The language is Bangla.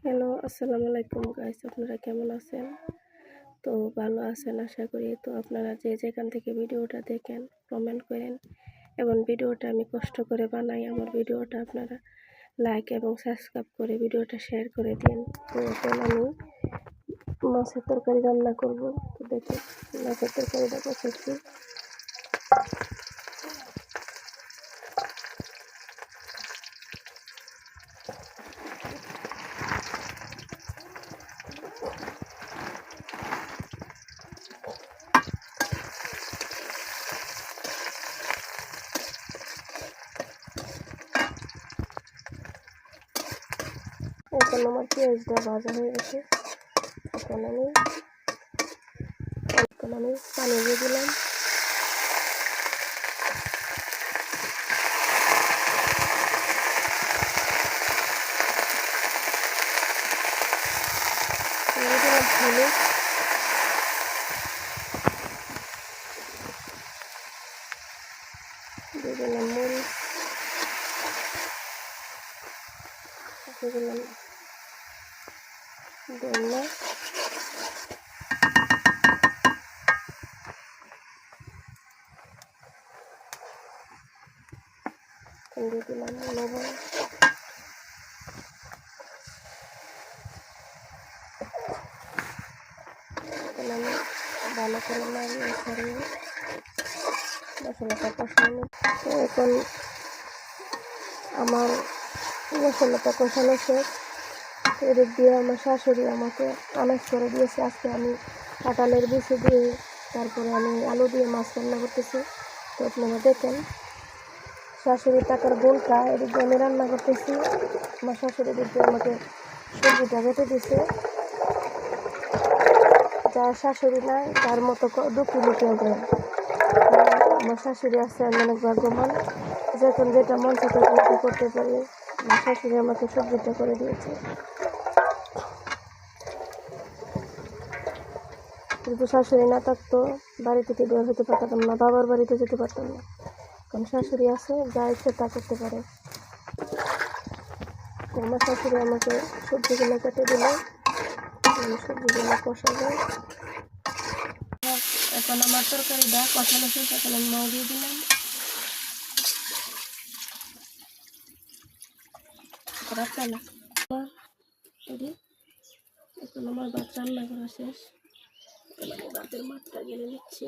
হ্যালো, আসসালামু আলাইকুম গাইস। আপনারা কেমন আছেন? তো ভালো আছেন আশা করি। তো আপনারা যে যেখান থেকে ভিডিওটা দেখেন কমেন্ট করেন এবং ভিডিওটা আমি কষ্ট করে বানাই। আমার ভিডিওটা আপনারা লাইক এবং সাবস্ক্রাইব করে ভিডিওটা শেয়ার করে দিন। তো এখন আমি মাছের তরকারি রান্না করব। তো দেখুন মাছের তরকারিটা বসাচ্ছি। এখন আমার পেঁয়াজটা ভাজা হয়ে গেছে। এখন আমি পানি দিয়ে দিলাম। হলুদ, দিয়ে দিলাম মরিচ, দিয়ে দিলাম ধনিয়া, দিয়ে দিলাম লবণ। এখন আমি ভালো করে নাড়িয়ে ছাড়িয়ে মশলাটা কষানো। তো এখন আমার মশলাটা কষানো শেষ। এদিক দিয়ে আমার শাশুড়ি আমাকে আনাজ করে দিয়েছে। আজকে আমি কাঁঠালের বিচি দিয়ে তারপরে আমি আলু দিয়ে মাছ রান্না করতেছি। তো আপনারা দেখেন শাশুড়ি টাকার বোনটা এদিক দিয়ে আমি রান্না করতেছি। আমার শাশুড়ি দিক দিয়ে আমাকে সবজিটা কেটে দিছে। যার শাশুড়ি নাই তার মতো দুঃখী লুকিয়ে যায়। আমার শাশুড়ি আছে, আমি অনেক ভাগ্যবান। যখন যেটা মন চায় তখন করতে পারি। আমার শাশুড়ি আমাকে সবজিটা করে দিয়েছে। কিন্তু শাশুড়ি না থাকতো বাড়ি থেকে বের হতে পারতাম না, বাবার বাড়িতে যেতে পারতাম না। কারণ শাশুড়ি আছে, যা ইচ্ছে তা করতে পারে। আমার শাশুড়ি আমাকে সবজিগুলো কেটে দিল, সবজিগুলো কষাবো। এখন আমার তরকারিটা কষানো শেষ। এখন আমি মাছ দিয়ে দিলাম। এখন আমার ভাত রান্না করা শেষ। আমি ভাতের মাঠটা গেলে নিচ্ছি।